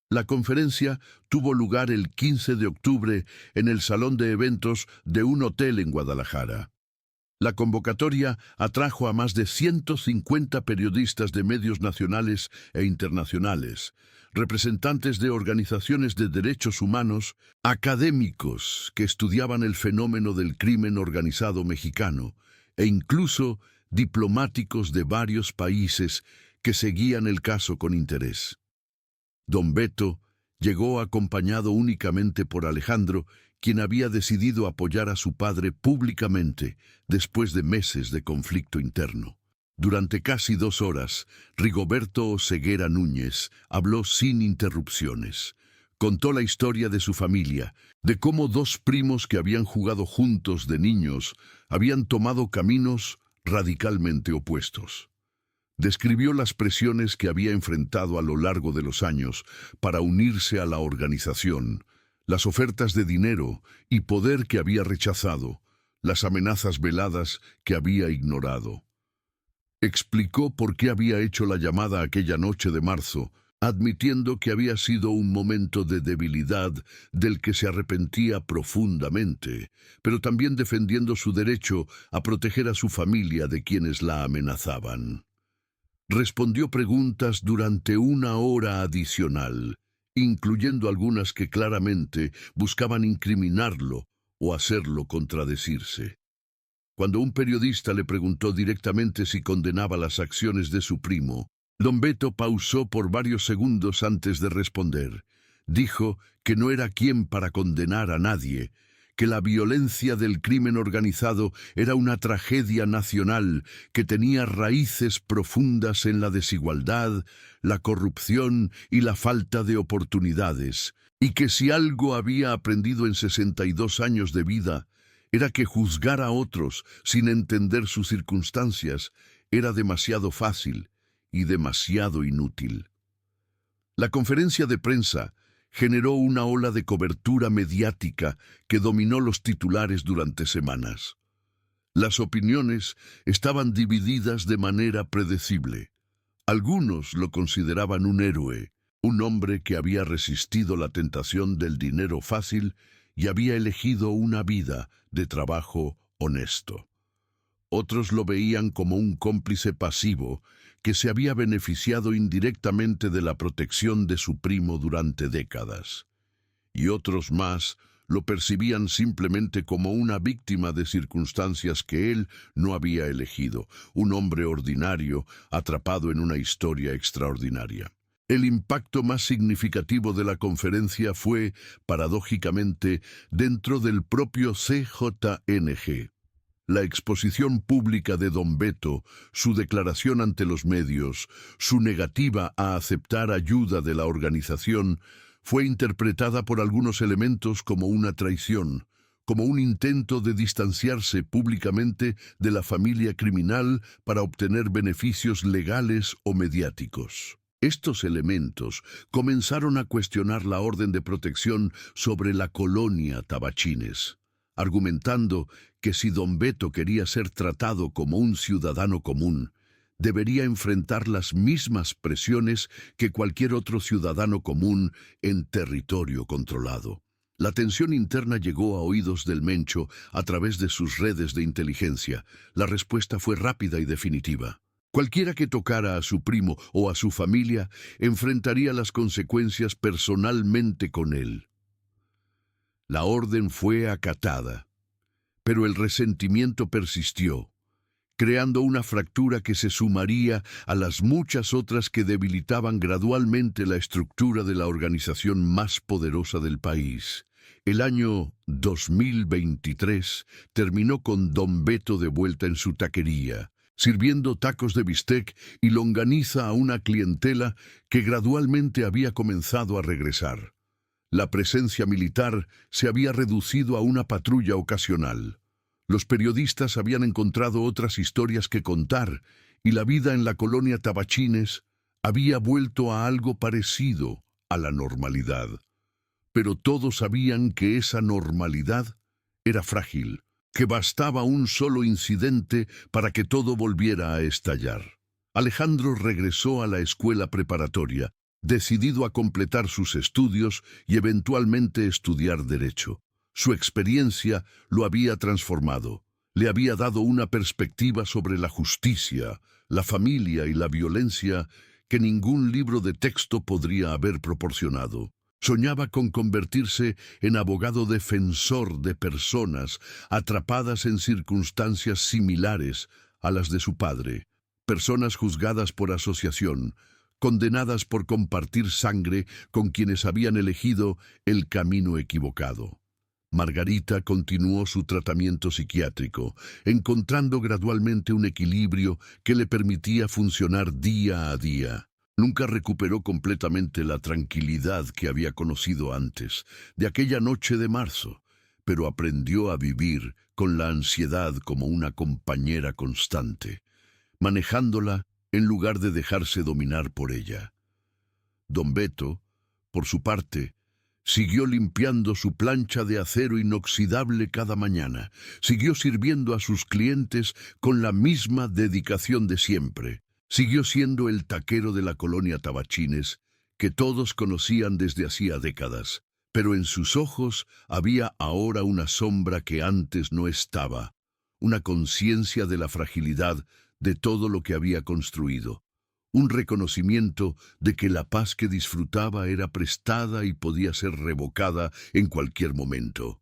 La conferencia tuvo lugar el 15 de octubre en el salón de eventos de un hotel en Guadalajara. La convocatoria atrajo a más de 150 periodistas de medios nacionales e internacionales, representantes de organizaciones de derechos humanos, académicos que estudiaban el fenómeno del crimen organizado mexicano, e incluso diplomáticos de varios países que seguían el caso con interés. Don Beto llegó acompañado únicamente por Alejandro, quien había decidido apoyar a su padre públicamente después de meses de conflicto interno. Durante casi 2 horas, Rigoberto Oseguera Núñez habló sin interrupciones. Contó la historia de su familia, de cómo 2 primos que habían jugado juntos de niños habían tomado caminos radicalmente opuestos. Describió las presiones que había enfrentado a lo largo de los años para unirse a la organización, las ofertas de dinero y poder que había rechazado, las amenazas veladas que había ignorado. Explicó por qué había hecho la llamada aquella noche de marzo, admitiendo que había sido un momento de debilidad del que se arrepentía profundamente, pero también defendiendo su derecho a proteger a su familia de quienes la amenazaban. Respondió preguntas durante 1 hora adicional, incluyendo algunas que claramente buscaban incriminarlo o hacerlo contradecirse. Cuando un periodista le preguntó directamente si condenaba las acciones de su primo, don Beto pausó por varios segundos antes de responder. Dijo que no era quien para condenar a nadie, que la violencia del crimen organizado era una tragedia nacional que tenía raíces profundas en la desigualdad, la corrupción y la falta de oportunidades, y que si algo había aprendido en 62 años de vida, era que juzgar a otros sin entender sus circunstancias era demasiado fácil y demasiado inútil. La conferencia de prensa generó una ola de cobertura mediática que dominó los titulares durante semanas. Las opiniones estaban divididas de manera predecible. Algunos lo consideraban un héroe, un hombre que había resistido la tentación del dinero fácil y había elegido una vida de trabajo honesto. Otros lo veían como un cómplice pasivo que se había beneficiado indirectamente de la protección de su primo durante décadas. Y otros más lo percibían simplemente como una víctima de circunstancias que él no había elegido, un hombre ordinario atrapado en una historia extraordinaria. El impacto más significativo de la conferencia fue, paradójicamente, dentro del propio CJNG. La exposición pública de don Beto, su declaración ante los medios, su negativa a aceptar ayuda de la organización, fue interpretada por algunos elementos como una traición, como un intento de distanciarse públicamente de la familia criminal para obtener beneficios legales o mediáticos. Estos elementos comenzaron a cuestionar la orden de protección sobre la colonia Tabachines, argumentando que si Don Beto quería ser tratado como un ciudadano común, debería enfrentar las mismas presiones que cualquier otro ciudadano común en territorio controlado. La tensión interna llegó a oídos del Mencho a través de sus redes de inteligencia. La respuesta fue rápida y definitiva. Cualquiera que tocara a su primo o a su familia enfrentaría las consecuencias personalmente con él. La orden fue acatada, pero el resentimiento persistió, creando una fractura que se sumaría a las muchas otras que debilitaban gradualmente la estructura de la organización más poderosa del país. El año 2023 terminó con Don Beto de vuelta en su taquería, sirviendo tacos de bistec y longaniza a una clientela que gradualmente había comenzado a regresar. La presencia militar se había reducido a una patrulla ocasional. Los periodistas habían encontrado otras historias que contar y la vida en la colonia Tabachines había vuelto a algo parecido a la normalidad. Pero todos sabían que esa normalidad era frágil, que bastaba un solo incidente para que todo volviera a estallar. Alejandro regresó a la escuela preparatoria, decidido a completar sus estudios y eventualmente estudiar Derecho. Su experiencia lo había transformado. Le había dado una perspectiva sobre la justicia, la familia y la violencia que ningún libro de texto podría haber proporcionado. Soñaba con convertirse en abogado defensor de personas atrapadas en circunstancias similares a las de su padre, personas juzgadas por asociación, condenadas por compartir sangre con quienes habían elegido el camino equivocado. Margarita continuó su tratamiento psiquiátrico, encontrando gradualmente un equilibrio que le permitía funcionar día a día. Nunca recuperó completamente la tranquilidad que había conocido antes, de aquella noche de marzo, pero aprendió a vivir con la ansiedad como una compañera constante, manejándola en lugar de dejarse dominar por ella. Don Beto, por su parte, siguió limpiando su plancha de acero inoxidable cada mañana, siguió sirviendo a sus clientes con la misma dedicación de siempre. Siguió siendo el taquero de la colonia Tabachines, que todos conocían desde hacía décadas, pero en sus ojos había ahora una sombra que antes no estaba, una conciencia de la fragilidad de todo lo que había construido, un reconocimiento de que la paz que disfrutaba era prestada y podía ser revocada en cualquier momento.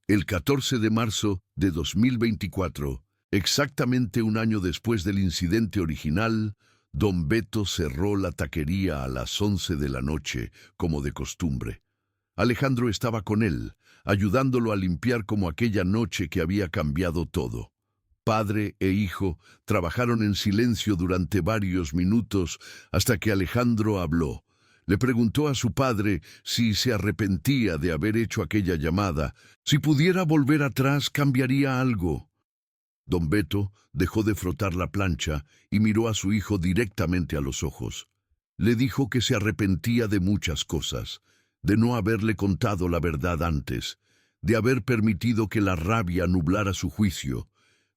El 14 de marzo de 2024, exactamente un año después del incidente original, Don Beto cerró la taquería a las 11 de la noche, como de costumbre. Alejandro estaba con él, ayudándolo a limpiar como aquella noche que había cambiado todo. Padre e hijo trabajaron en silencio durante varios minutos hasta que Alejandro habló. Le preguntó a su padre si se arrepentía de haber hecho aquella llamada. Si pudiera volver atrás, ¿cambiaría algo? Don Beto dejó de frotar la plancha y miró a su hijo directamente a los ojos. Le dijo que se arrepentía de muchas cosas, de no haberle contado la verdad antes, de haber permitido que la rabia nublara su juicio,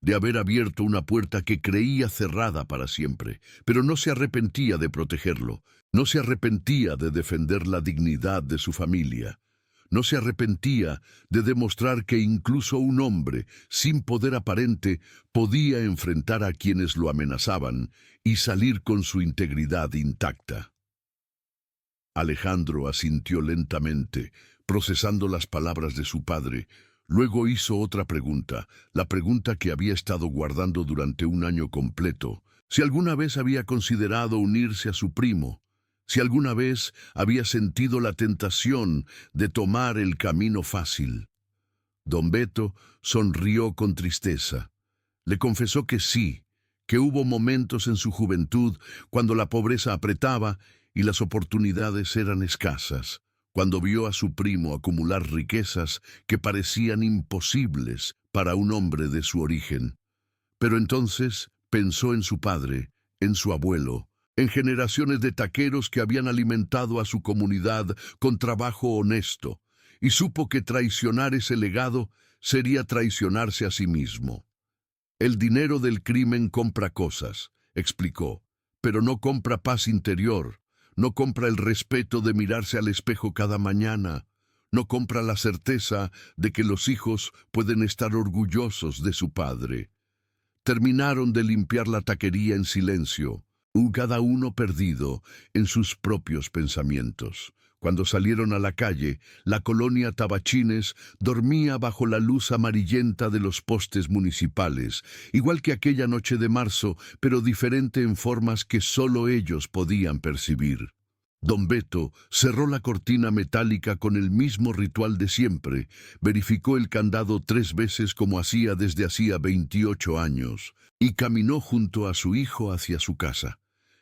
de haber abierto una puerta que creía cerrada para siempre, pero no se arrepentía de protegerlo, no se arrepentía de defender la dignidad de su familia. No se arrepentía de demostrar que incluso un hombre, sin poder aparente, podía enfrentar a quienes lo amenazaban y salir con su integridad intacta. Alejandro asintió lentamente, procesando las palabras de su padre. Luego hizo otra pregunta, la pregunta que había estado guardando durante un año completo. Si alguna vez había considerado unirse a su primo, si alguna vez había sentido la tentación de tomar el camino fácil. Don Beto sonrió con tristeza. Le confesó que sí, que hubo momentos en su juventud cuando la pobreza apretaba y las oportunidades eran escasas. cuando vio a su primo acumular riquezas que parecían imposibles para un hombre de su origen. Pero entonces pensó en su padre, en su abuelo, en generaciones de taqueros que habían alimentado a su comunidad con trabajo honesto, y supo que traicionar ese legado sería traicionarse a sí mismo. El dinero del crimen compra cosas, explicó, pero no compra paz interior, no compra el respeto de mirarse al espejo cada mañana, no compra la certeza de que los hijos pueden estar orgullosos de su padre. Terminaron de limpiar la taquería en silencio, cada uno perdido en sus propios pensamientos. Cuando salieron a la calle, la colonia Tabachines dormía bajo la luz amarillenta de los postes municipales, igual que aquella noche de marzo, pero diferente en formas que solo ellos podían percibir. Don Beto cerró la cortina metálica con el mismo ritual de siempre, verificó el candado 3 veces como hacía desde hacía 28 años, y caminó junto a su hijo hacia su casa,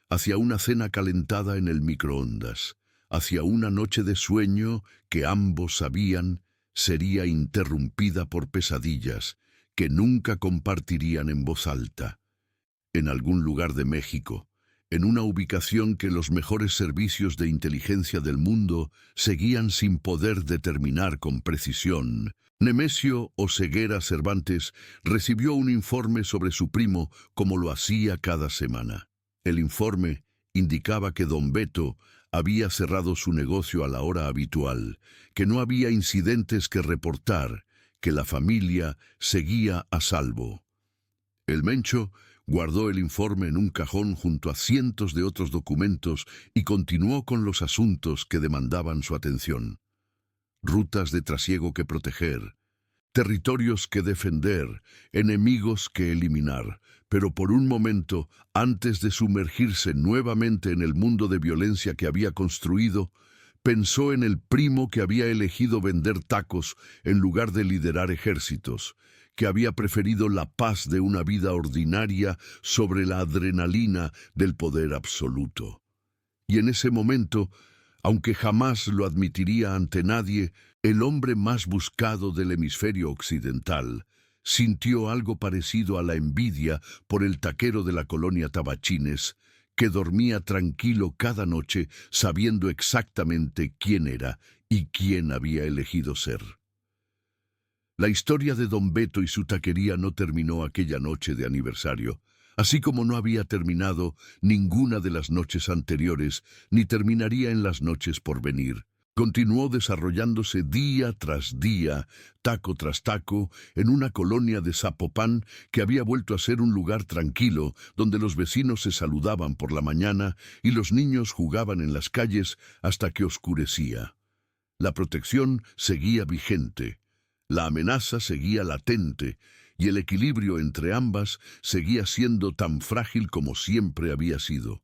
hacia una cena calentada en el microondas, hacia una noche de sueño que ambos sabían sería interrumpida por pesadillas que nunca compartirían en voz alta. En algún lugar de México, en una ubicación que los mejores servicios de inteligencia del mundo seguían sin poder determinar con precisión, Nemesio Oseguera Cervantes recibió un informe sobre su primo como lo hacía cada semana. El informe indicaba que don Beto había cerrado su negocio a la hora habitual, que no había incidentes que reportar, que la familia seguía a salvo. El Mencho guardó el informe en un cajón junto a cientos de otros documentos y continuó con los asuntos que demandaban su atención. Rutas de trasiego que proteger, territorios que defender, enemigos que eliminar, pero por un momento, antes de sumergirse nuevamente en el mundo de violencia que había construido, pensó en el primo que había elegido vender tacos en lugar de liderar ejércitos, que había preferido la paz de una vida ordinaria sobre la adrenalina del poder absoluto. Y en ese momento, aunque jamás lo admitiría ante nadie, el hombre más buscado del hemisferio occidental sintió algo parecido a la envidia por el taquero de la colonia Tabachines, que dormía tranquilo cada noche sabiendo exactamente quién era y quién había elegido ser. La historia de don Beto y su taquería no terminó aquella noche de aniversario, así como no había terminado ninguna de las noches anteriores, ni terminaría en las noches por venir. Continuó desarrollándose día tras día, taco tras taco, en una colonia de Zapopan que había vuelto a ser un lugar tranquilo, donde los vecinos se saludaban por la mañana y los niños jugaban en las calles hasta que oscurecía. La protección seguía vigente, la amenaza seguía latente, y el equilibrio entre ambas seguía siendo tan frágil como siempre había sido.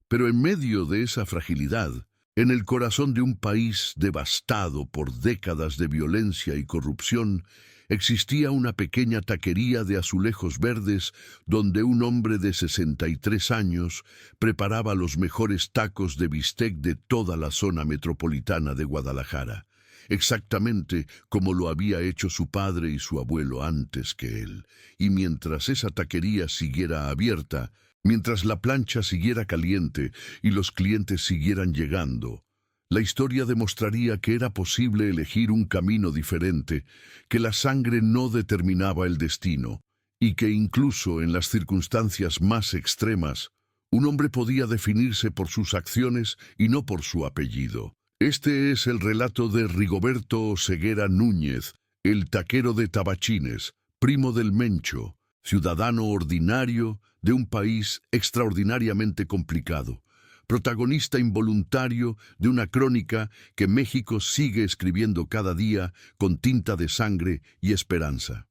Pero en medio de esa fragilidad, en el corazón de un país devastado por décadas de violencia y corrupción, existía una pequeña taquería de azulejos verdes donde un hombre de 63 años preparaba los mejores tacos de bistec de toda la zona metropolitana de Guadalajara, exactamente como lo había hecho su padre y su abuelo antes que él. Y mientras esa taquería siguiera abierta, mientras la plancha siguiera caliente y los clientes siguieran llegando, la historia demostraría que era posible elegir un camino diferente, que la sangre no determinaba el destino, y que incluso en las circunstancias más extremas, un hombre podía definirse por sus acciones y no por su apellido. Este es el relato de Rigoberto Oseguera Núñez, el taquero de Tabachines, primo del Mencho, ciudadano ordinario de un país extraordinariamente complicado, protagonista involuntario de una crónica que México sigue escribiendo cada día con tinta de sangre y esperanza.